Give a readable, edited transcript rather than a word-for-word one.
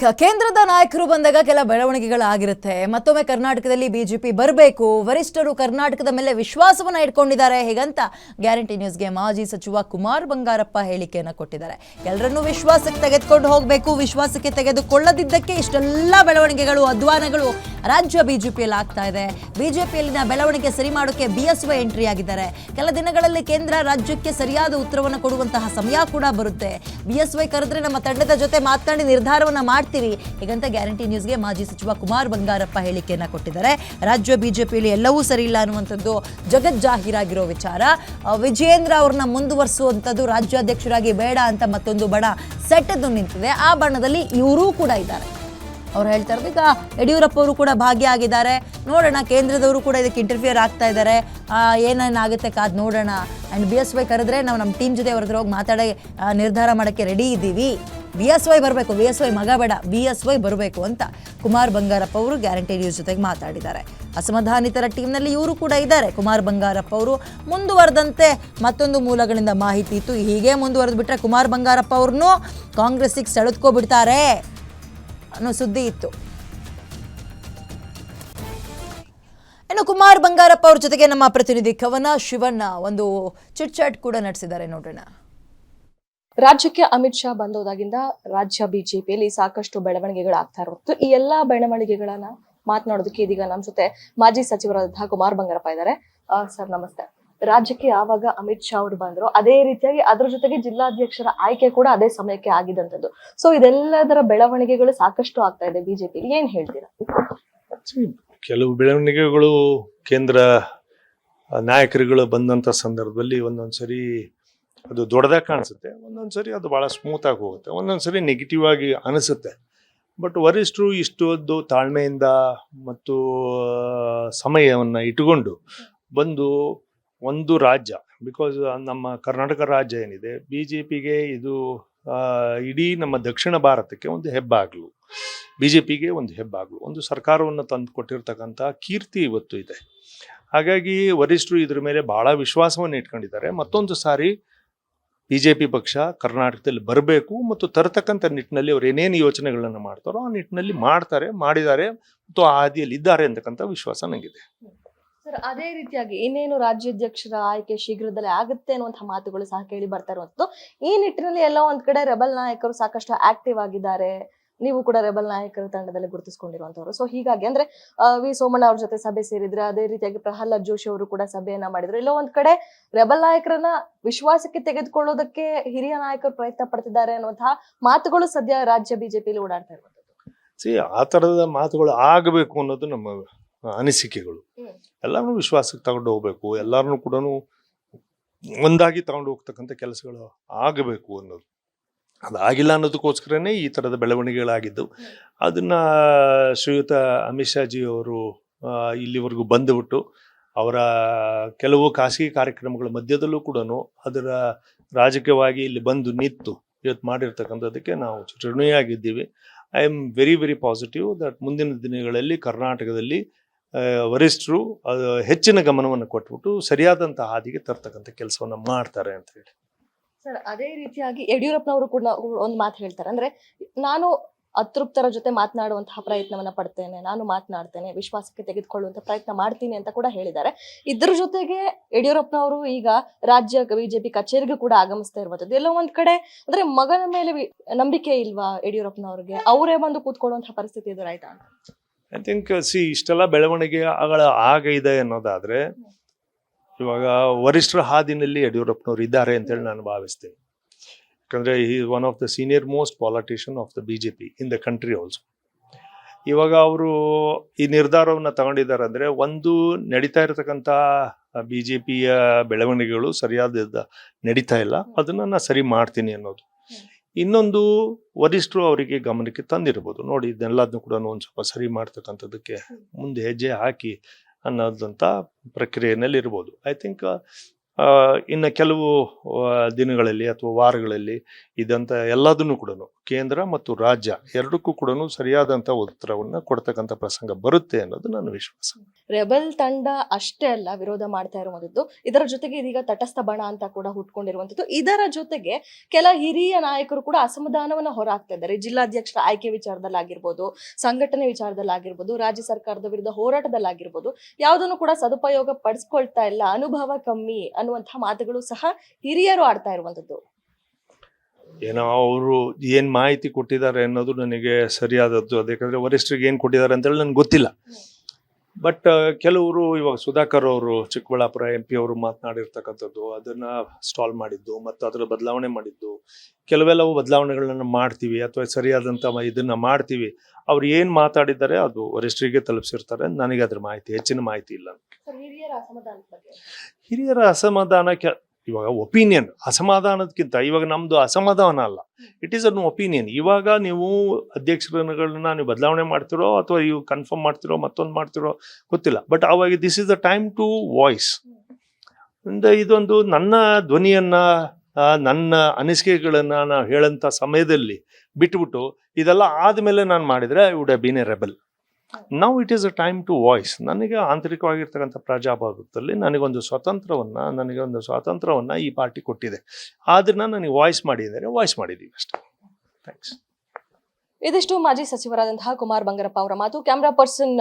Back ಕೇಂದ್ರದ ನಾಯಕರು ಬಂದಾಗ ಕೆಲ ಬೆಳವಣಿಗೆಗಳಾಗಿರುತ್ತೆ. ಮತ್ತೊಮ್ಮೆ ಕರ್ನಾಟಕದಲ್ಲಿ ಬಿಜೆಪಿ ಬರಬೇಕು, ವರಿಷ್ಠರು ಕರ್ನಾಟಕದ ಮೇಲೆ ವಿಶ್ವಾಸವನ್ನ ಇಟ್ಕೊಂಡಿದ್ದಾರೆ ಹೀಗಂತ ಗ್ಯಾರಂಟಿ ನ್ಯೂಸ್ಗೆ ಮಾಜಿ ಸಚಿವ ಕುಮಾರ್ ಬಂಗಾರಪ್ಪ ಹೇಳಿಕೆಯನ್ನು ಕೊಟ್ಟಿದ್ದಾರೆ. ಎಲ್ಲರನ್ನೂ ವಿಶ್ವಾಸಕ್ಕೆ ತೆಗೆದುಕೊಂಡು ಹೋಗಬೇಕು, ವಿಶ್ವಾಸಕ್ಕೆ ತೆಗೆದುಕೊಳ್ಳದಿದ್ದಕ್ಕೆ ಇಷ್ಟೆಲ್ಲ ಬೆಳವಣಿಗೆಗಳು ಅಧ್ವಾನಗಳು ರಾಜ್ಯ ಬಿಜೆಪಿಯಲ್ಲಿ ಆಗ್ತಾ ಇದೆ. ಬಿಜೆಪಿಯಲ್ಲಿನ ಬೆಳವಣಿಗೆ ಸರಿ ಮಾಡೋಕೆ ಬಿಎಸ್ವೈ ಎಂಟ್ರಿ ಆಗಿದ್ದಾರೆ. ಕೆಲ ದಿನಗಳಲ್ಲಿ ಕೇಂದ್ರ ರಾಜ್ಯಕ್ಕೆ ಸರಿಯಾದ ಉತ್ತರವನ್ನು ಕೊಡುವಂತಹ ಸಮಯ ಕೂಡ ಬರುತ್ತೆ. ಬಿಎಸ್ವೈ ಕರೆದ್ರೆ ನಮ್ಮ ತಂಡದ ಜೊತೆ ಮಾತನಾಡಿ ನಿರ್ಧಾರವನ್ನ ಮಾಡ್ತೀವಿ ಹೀಗಂತ ಗ್ಯಾರಂಟಿ ನ್ಯೂಸ್ಗೆ ಮಾಜಿ ಸಚಿವ ಕುಮಾರ್ ಬಂಗಾರಪ್ಪ ಹೇಳಿಕೆಯನ್ನ ಕೊಟ್ಟಿದ್ದಾರೆ. ರಾಜ್ಯ ಬಿಜೆಪಿಯಲ್ಲಿ ಎಲ್ಲವೂ ಸರಿ ಇಲ್ಲ ಅನ್ನುವಂಥದ್ದು ಜಗಜ್ಜಾಹೀರಾಗಿರೋ ವಿಚಾರ. ವಿಜಯೇಂದ್ರ ಅವ್ರನ್ನ ಮುಂದುವರಿಸುವಂಥದ್ದು ರಾಜ್ಯಾಧ್ಯಕ್ಷರಾಗಿ ಬೇಡ ಅಂತ ಮತ್ತೊಂದು ಬಣ ಸೆಟ್ಟೆದ್ದು ನಿಂತಿದೆ. ಆ ಬಣದಲ್ಲಿ ಇವರೂ ಕೂಡ ಇದ್ದಾರೆ. ಅವ್ರು ಹೇಳ್ತಾ ಇರೋದು ಈಗ ಯಡಿಯೂರಪ್ಪ ಅವರು ಕೂಡ ಭಾಗಿಯಾಗಿದ್ದಾರೆ. ನೋಡೋಣ, ಕೇಂದ್ರದವರು ಕೂಡ ಇದಕ್ಕೆ ಇಂಟರ್ಫಿಯರ್ ಆಗ್ತಾ ಇದ್ದಾರೆ, ಏನೇನಾಗುತ್ತೆ ಕಾದ್ ನೋಡೋಣ. ಆ್ಯಂಡ್ ಬಿಎಸ್ವೈ ಕರೆದ್ರೆ ನಾವು ನಮ್ಮ ಟೀಮ್ ಜೊತೆ ಅವ್ರ ಹತ್ರ ಹೋಗಿ ಮಾತಾಡಿ ನಿರ್ಧಾರ ಮಾಡೋಕ್ಕೆ ರೆಡಿ ಇದ್ದೀವಿ. ಬಿಎಸ್ವೈ ಬರಬೇಕು, ಬಿಎಸ್ವೈ ಮಗ ಬೇಡ, ಬಿಎಸ್ವೈ ಬರಬೇಕು ಅಂತ ಕುಮಾರ್ ಬಂಗಾರಪ್ಪ ಅವರು ಗ್ಯಾರಂಟಿ ನ್ಯೂಸ್ ಜೊತೆಗೆ ಮಾತಾಡಿದ್ದಾರೆ. ಅಸಮಾಧಾನಿತರ ಟೀಮ್ನಲ್ಲಿ ಇವರು ಕೂಡ ಇದ್ದಾರೆ. ಕುಮಾರ್ ಬಂಗಾರಪ್ಪ ಅವರು ಮುಂದುವರೆದಂತೆ ಮತ್ತೊಂದು ಮೂಲಗಳಿಂದ ಮಾಹಿತಿ ಇತ್ತು, ಹೀಗೆ ಮುಂದುವರೆದು ಬಿಟ್ಟರೆ ಕುಮಾರ್ ಬಂಗಾರಪ್ಪ ಅವ್ರನ್ನೂ ಕಾಂಗ್ರೆಸ್ಸಿಗೆ ಸೆಳೆದುಕೊಬಿಡ್ತಾರೆ ಅನ್ನೋ ಸುದ್ದಿ ಇತ್ತು. ಇನ್ನು ಕುಮಾರ್ ಬಂಗಾರಪ್ಪ ಅವ್ರ ಜೊತೆಗೆ ನಮ್ಮ ಪ್ರತಿನಿಧಿ ಕವನ ಶಿವಣ್ಣ ಒಂದು ಚಿಟ್ ಚಾಟ್ ಕೂಡ ನಡೆಸಿದ್ದಾರೆ, ನೋಡೋಣ. ರಾಜ್ಯಕ್ಕೆ ಅಮಿತ್ ಶಾ ಬಂದೋದಾಗಿಂದ ರಾಜ್ಯ ಬಿಜೆಪಿಯಲ್ಲಿ ಸಾಕಷ್ಟು ಬೆಳವಣಿಗೆಗಳಾಗ್ತಾ ಇರುತ್ತೆ. ಈ ಎಲ್ಲಾ ಬೆಳವಣಿಗೆಗಳನ್ನ ಮಾತನಾಡೋದಕ್ಕೆ ಇದೀಗ ನಮ್ಮ ಜೊತೆ ಮಾಜಿ ಸಚಿವರಾದಂತಹ ಕುಮಾರ್ ಬಂಗಾರಪ್ಪ ಇದ್ದಾರೆ. ಸರ್ ನಮಸ್ತೆ. ರಾಜ್ಯಕ್ಕೆ ಯಾವಾಗ ಅಮಿತ್ ಶಾ ಅವರು ಬಂದ್ರು, ಅದೇ ರೀತಿಯಾಗಿ ಅದ್ರ ಜೊತೆಗೆ ಜಿಲ್ಲಾಧ್ಯಕ್ಷರ ಆಯ್ಕೆ ಕೂಡ ಅದೇ ಸಮಯಕ್ಕೆ ಆಗಿದಂತದ್ದು. ಸೊ ಇದೆಲ್ಲದರ ಬೆಳವಣಿಗೆಗಳು ಸಾಕಷ್ಟು ಆಗ್ತಾ ಇದೆ ಬಿಜೆಪಿಯಲ್ಲಿ, ಏನ್ ಹೇಳ್ತೀರಾ? ಕೆಲವು ಬೆಳವಣಿಗೆಗಳು ಕೇಂದ್ರ ನಾಯಕರುಗಳು ಬಂದಂತ ಸಂದರ್ಭದಲ್ಲಿ ಒಂದೊಂದ್ಸರಿ ಅದು ದೊಡ್ಡದಾಗಿ ಕಾಣಿಸುತ್ತೆ, ಒಂದೊಂದ್ಸರಿ ಅದು ಬಹಳ ಸ್ಮೂತ್ ಆಗಿ ಹೋಗುತ್ತೆ, ಒಂದೊಂದ್ಸರಿ ನೆಗೆಟಿವ್ ಆಗಿ ಅನಿಸುತ್ತೆ. ಬಟ್ ವರಿಷ್ಠರು ಇಷ್ಟೊಂದು ತಾಳ್ಮೆಯಿಂದ ಮತ್ತು ಸಮಯವನ್ನು ಇಟ್ಟುಕೊಂಡು ಬಂದು ಒಂದು ರಾಜ್ಯ, ಬಿಕಾಸ್ ನಮ್ಮ ಕರ್ನಾಟಕ ರಾಜ್ಯ ಏನಿದೆ ಬಿಜೆಪಿಗೆ ಇದು ಇಡೀ ನಮ್ಮ ದಕ್ಷಿಣ ಭಾರತಕ್ಕೆ ಒಂದು ಹೆಬ್ಬಾಗ್ಲು, ಬಿಜೆಪಿಗೆ ಒಂದು ಹೆಬ್ಬಾಗ್ಲು, ಒಂದು ಸರ್ಕಾರವನ್ನು ತಂದು ಕೊಟ್ಟಿರ್ತಕ್ಕಂಥ ಕೀರ್ತಿ ಇವತ್ತು ಇದೆ. ಹಾಗಾಗಿ ವರಿಷ್ಠರು ಇದ್ರ ಮೇಲೆ ಬಹಳ ವಿಶ್ವಾಸವನ್ನು ಇಟ್ಕೊಂಡಿದ್ದಾರೆ. ಮತ್ತೊಂದು ಸಾರಿ ಬಿಜೆಪಿ ಪಕ್ಷ ಕರ್ನಾಟಕದಲ್ಲಿ ಬರಬೇಕು ಮತ್ತು ತರತಕ್ಕಂಥ ನಿಟ್ಟಿನಲ್ಲಿ ಅವ್ರು ಏನೇನು ಯೋಚನೆಗಳನ್ನು ಮಾಡ್ತಾರೋ ಆ ನಿಟ್ಟಿನಲ್ಲಿ ಮಾಡಿದ್ದಾರೆ ಮತ್ತು ಆ ಹಾದಿಯಲ್ಲಿ ಇದ್ದಾರೆ ಅಂತಕ್ಕಂಥ ವಿಶ್ವಾಸ ನನಗಿದೆ. ಸರ್, ಅದೇ ರೀತಿಯಾಗಿ ಇನ್ನೇನು ರಾಜ್ಯಾಧ್ಯಕ್ಷರ ಆಯ್ಕೆ ಶೀಘ್ರದಲ್ಲೇ ಆಗುತ್ತೆ ಅನ್ನುವಂತಹ ಮಾತುಗಳು ಸಹ ಕೇಳಿ ಬರ್ತಾ ಇರುವಂತದ್ದು. ಈ ನಿಟ್ಟಿನಲ್ಲಿ ಎಲ್ಲ ಒಂದ್ ಕಡೆ ರೆಬಲ್ ನಾಯಕರು ಸಾಕಷ್ಟು ಆಕ್ಟಿವ್ ಆಗಿದ್ದಾರೆ. ನೀವು ಕೂಡ ರೆಬಲ್ ನಾಯಕರ ತಂಡದಲ್ಲಿ ಗುರುತಿಸಿಕೊಂಡಿರುವಂತವ್ರು. ಸೊ ಹೀಗಾಗಿ ಅಂದ್ರೆ ವಿ ಸೋಮಣ್ಣ ಅವ್ರ ಜೊತೆ ಸಭೆ ಸೇರಿದ್ರೆ, ಅದೇ ರೀತಿಯಾಗಿ ಪ್ರಹ್ಲಾದ್ ಜೋಶಿ ಅವರು ಕೂಡ ಸಭೆಯನ್ನ ಮಾಡಿದ್ರು. ಇಲ್ಲ ಒಂದ್ ಕಡೆ ರೆಬಲ್ ನಾಯಕರನ್ನ ವಿಶ್ವಾಸಕ್ಕೆ ತೆಗೆದುಕೊಳ್ಳೋದಕ್ಕೆ ಹಿರಿಯ ನಾಯಕರು ಪ್ರಯತ್ನ ಪಡ್ತಿದ್ದಾರೆ ಅನ್ನುವಂತಹ ಮಾತುಗಳು ಸದ್ಯ ರಾಜ್ಯ ಬಿಜೆಪಿಯಲ್ಲಿ ಓಡಾಡ್ತಾ ಇರುವಂತದ್ದು. ಆ ತರದ ಮಾತುಗಳು ಆಗಬೇಕು ಅನ್ನೋದು ನಮ್ಮ ಅನಿಸಿಕೆಗಳು. ಎಲ್ಲಾರನ್ನೂ ವಿಶ್ವಾಸಕ್ಕೆ ತಗೊಂಡು ಹೋಗ್ಬೇಕು, ಎಲ್ಲಾರನ್ನೂ ಕೂಡ ಒಂದಾಗಿ ತಗೊಂಡು ಹೋಗ್ತಕ್ಕಂಥ ಕೆಲಸಗಳು ಆಗಬೇಕು ಅನ್ನೋದು. ಅದಾಗಿಲ್ಲ ಅನ್ನೋದಕ್ಕೋಸ್ಕರನೇ ಈ ಥರದ ಬೆಳವಣಿಗೆಗಳಾಗಿದ್ದು. ಅದನ್ನ ಶ್ರೀಯುತ ಅಮಿತ್ ಶಾ ಜಿ ಅವರು ಇಲ್ಲಿವರೆಗೂ ಬಂದುಬಿಟ್ಟು ಅವರ ಕೆಲವು ಖಾಸಗಿ ಕಾರ್ಯಕ್ರಮಗಳ ಮಧ್ಯದಲ್ಲೂ ಕೂಡ ಅದರ ರಾಜಕೀಯವಾಗಿ ಇಲ್ಲಿ ಬಂದು ನಿಂತು ಇವತ್ತು ಮಾಡಿರ್ತಕ್ಕಂಥದ್ದಕ್ಕೆ ನಾವು ಋಣಿಯಾಗಿದ್ದೀವಿ. I am very very positive that ಮುಂದಿನ ದಿನಗಳಲ್ಲಿ ಕರ್ನಾಟಕದಲ್ಲಿ ವರಿಷ್ಠರು ಹೆಚ್ಚಿನ ಗಮನವನ್ನು ಕೊಟ್ಬಿಟ್ಟು ಸರಿಯಾದಂಥ ಹಾದಿಗೆ ತರ್ತಕ್ಕಂಥ ಕೆಲಸವನ್ನ ಮಾಡ್ತಾರೆ ಅಂತ ಹೇಳಿ. ಸರ್, ಅದೇ ರೀತಿಯಾಗಿ ಯಡಿಯೂರಪ್ಪನವರು ಕೂಡ ಒಂದು ಮಾತು ಹೇಳ್ತಾರೆ. ಅಂದ್ರೆ ನಾನು ಅತೃಪ್ತರ ಜೊತೆ ಮಾತನಾಡುವಂತಹ ಪ್ರಯತ್ನವನ್ನ ಪಡ್ತೇನೆ, ನಾನು ಮಾತನಾಡ್ತೇನೆ, ವಿಶ್ವಾಸಕ್ಕೆ ತೆಗೆದುಕೊಳ್ಳುವಂತ ಪ್ರಯತ್ನ ಮಾಡ್ತೀನಿ ಅಂತ ಕೂಡ ಹೇಳಿದ್ದಾರೆ. ಇದ್ರ ಜೊತೆಗೆ ಯಡಿಯೂರಪ್ಪನವರು ಈಗ ರಾಜ್ಯ ಬಿಜೆಪಿ ಕಚೇರಿಗೆ ಕೂಡ ಆಗಮಿಸ್ತಾ ಇರುವಂತದ್ದು. ಎಲ್ಲ ಒಂದ್ ಕಡೆ ಅಂದ್ರೆ ಮಗನ ಮೇಲೆ ನಂಬಿಕೆ ಇಲ್ವಾ ಯಡಿಯೂರಪ್ಪನವ್ರಿಗೆ? ಅವರೇ ಬಂದು ಕೂತ್ಕೊಳ್ಳುವಂತಹ ಪರಿಸ್ಥಿತಿ ಎದುರಾಯ್ತಾ ಅಂತ? ಐ ಥಿಂಕ್ ಇಷ್ಟೆಲ್ಲ ಬೆಳವಣಿಗೆಗಳ ಇದೆ ಅನ್ನೋದಾದ್ರೆ ಇವಾಗ ವರಿಷ್ಠರ ಹಾದಿನಲ್ಲಿ ಯಡಿಯೂರಪ್ಪನವರು ಇದ್ದಾರೆ ಅಂತೇಳಿ ನಾನು ಭಾವಿಸ್ತೇನೆ. ಯಾಕಂದ್ರೆ he is one of the senior most politician of the BJP in the country also. ಇವಾಗ ಅವರು ಈ ನಿರ್ಧಾರವನ್ನು ತಗೊಂಡಿದ್ದಾರೆ ಅಂದ್ರೆ ಒಂದು ನಡೀತಾ ಇರತಕ್ಕಂಥ ಬಿಜೆಪಿಯ ಬೆಳವಣಿಗೆಗಳು ಸರಿಯಾದ ನಡೀತಾ ಇಲ್ಲ, ಅದನ್ನ ನಾನು ಸರಿ ಮಾಡ್ತೀನಿ ಅನ್ನೋದು. ಇನ್ನೊಂದು ವರಿಷ್ಠರು ಅವರಿಗೆ ಗಮನಕ್ಕೆ ತಂದಿರ್ಬೋದು, ನೋಡಿ ಇದನ್ನೆಲ್ಲದನ್ನು ಕೂಡ ಒಂದು ಸ್ವಲ್ಪ ಸರಿ ಮಾಡ್ತಕ್ಕಂಥದ್ದಕ್ಕೆ ಮುಂದೆ ಹೆಜ್ಜೆ ಹಾಕಿ ಅನ್ನೋದಂಥ ಪ್ರಕ್ರಿಯೆಯಲ್ಲಿ ಇರ್ಬೋದು. ಐ ಥಿಂಕ್ ಇನ್ನು ಕೆಲವು ದಿನಗಳಲ್ಲಿ ಅಥವಾ ವಾರಗಳಲ್ಲಿ ಇದಂತ ಎಲ್ಲದನ್ನು ಕೂಡ ಕೇಂದ್ರ ಮತ್ತು ರಾಜ್ಯ ಎರಡಕ್ಕೂ ಕೂಡ ಸರಿಯಾದಂಥ ಉತ್ತರವನ್ನು ಕೊಡ್ತಕ್ಕಂಥ ಪ್ರಸಂಗ ಬರುತ್ತೆ ಅನ್ನೋದು ನನ್ನ ವಿಶ್ವಾಸ. ರೆಬಲ್ ತಂಡ ಅಷ್ಟೇ ಅಲ್ಲ ವಿರೋಧ ಮಾಡ್ತಾ ಇರುವಂತದ್ದು, ಇದರ ಜೊತೆಗೆ ಇದೀಗ ತಟಸ್ಥ ಬಣ ಅಂತ ಕೂಡ ಹುಟ್ಕೊಂಡಿರುವಂತದ್ದು. ಇದರ ಜೊತೆಗೆ ಕೆಲ ಹಿರಿಯ ನಾಯಕರು ಕೂಡ ಅಸಮಾಧಾನವನ್ನ ಹೊರಹಾಕ್ತಾ ಇದ್ದಾರೆ. ಜಿಲ್ಲಾಧ್ಯಕ್ಷರ ಆಯ್ಕೆ ವಿಚಾರದಲ್ಲಾಗಿರ್ಬೋದು, ಸಂಘಟನೆ ವಿಚಾರದಲ್ಲಾಗಿರ್ಬೋದು, ರಾಜ್ಯ ಸರ್ಕಾರದ ವಿರುದ್ಧ ಹೋರಾಟದಲ್ಲಾಗಿರ್ಬೋದು, ಯಾವುದನ್ನು ಕೂಡ ಸದುಪಯೋಗ ಪಡಿಸ್ಕೊಳ್ತಾ ಇಲ್ಲ, ಅನುಭವ ಕಮ್ಮಿ ಅನ್ನುವಂತಹ ಮಾತುಗಳು ಸಹ ಹಿರಿಯರು ಆಡ್ತಾ ಇರುವಂತದ್ದು. ಏನೋ ಅವರು ಏನು ಮಾಹಿತಿ ಕೊಟ್ಟಿದ್ದಾರೆ ಅನ್ನೋದು ನನಗೆ ಸರಿಯಾದದ್ದು, ಯಾಕಂದರೆ ವರಿಷ್ಠರಿಗೆ ಏನು ಕೊಟ್ಟಿದ್ದಾರೆ ಅಂತೇಳಿ ನನಗೆ ಗೊತ್ತಿಲ್ಲ. ಬಟ್ ಕೆಲವರು ಇವಾಗ ಸುಧಾಕರ್ ಅವರು ಚಿಕ್ಕಬಳ್ಳಾಪುರ MP ಅವರು ಮಾತನಾಡಿರ್ತಕ್ಕಂಥದ್ದು, ಅದನ್ನು ಸ್ಟಾಲ್ ಮಾಡಿದ್ದು ಮತ್ತು ಅದರ ಬದಲಾವಣೆ ಮಾಡಿದ್ದು, ಕೆಲವೆಲ್ಲವೂ ಬದಲಾವಣೆಗಳನ್ನ ಮಾಡ್ತೀವಿ ಅಥವಾ ಸರಿಯಾದಂಥ ಇದನ್ನು ಮಾಡ್ತೀವಿ, ಅವ್ರು ಏನು ಮಾತಾಡಿದ್ದಾರೆ ಅದು ವರಿಷ್ಠರಿಗೆ ತಲುಪಿಸಿರ್ತಾರೆ. ನನಗೆ ಅದ್ರ ಹೆಚ್ಚಿನ ಮಾಹಿತಿ ಇಲ್ಲ. ಹಿರಿಯರ ಅಸಮಾಧಾನಕ್ಕೆ ಇವಾಗ ಒಪಿನಿಯನ್, ಅಸಮಾಧಾನದಕ್ಕಿಂತ ಇವಾಗ ನಮ್ಮದು ಅಸಮಾಧಾನ ಅಲ್ಲ, ಇಟ್ ಈಸ್ ಅನ್ ಒಪಿನಿಯನ್. ಇವಾಗ ನೀವು ಅಧ್ಯಕ್ಷರುಗಳನ್ನ ನೀವು ಬದಲಾವಣೆ ಮಾಡ್ತಿರೋ ಅಥವಾ ನೀವು ಕನ್ಫರ್ಮ್ ಮಾಡ್ತಿರೋ ಮತ್ತೊಂದು ಮಾಡ್ತಿರೋ ಗೊತ್ತಿಲ್ಲ, ಬಟ್ ಅವಾಗ this is the time to voice. ಇದೊಂದು ನನ್ನ ಧ್ವನಿಯನ್ನು, ನನ್ನ ಅನಿಸಿಕೆಗಳನ್ನು ನಾನು ಹೇಳೋಂಥ ಸಮಯದಲ್ಲಿ ಬಿಟ್ಬಿಟ್ಟು ಇದೆಲ್ಲ ಆದಮೇಲೆ ನಾನು ಮಾಡಿದರೆ I would have been a rebel. Now it is a time to voice. ನನಗೆ ಆಂತರಿಕವಾಗಿರ್ತಕ್ಕಂಥ ಪ್ರಜಾಪ್ರಭುತ್ವದಲ್ಲಿ ನನಗೊಂದು ಸ್ವಾತಂತ್ರ್ಯವನ್ನು ಈ ಪಾರ್ಟಿ ಕೊಟ್ಟಿದೆ. ಅದನ್ನು ನನಗೆ ವಾಯ್ಸ್ ಮಾಡಿದ್ದೀವಿ ಅಷ್ಟೇ. ಥ್ಯಾಂಕ್ಸ್. ಇದಿಷ್ಟು ಮಾಜಿ ಸಚಿವರಾದಂತಹ ಕುಮಾರ್ ಬಂಗಾರಪ್ಪ ಅವರ ಮಾತು. Camera person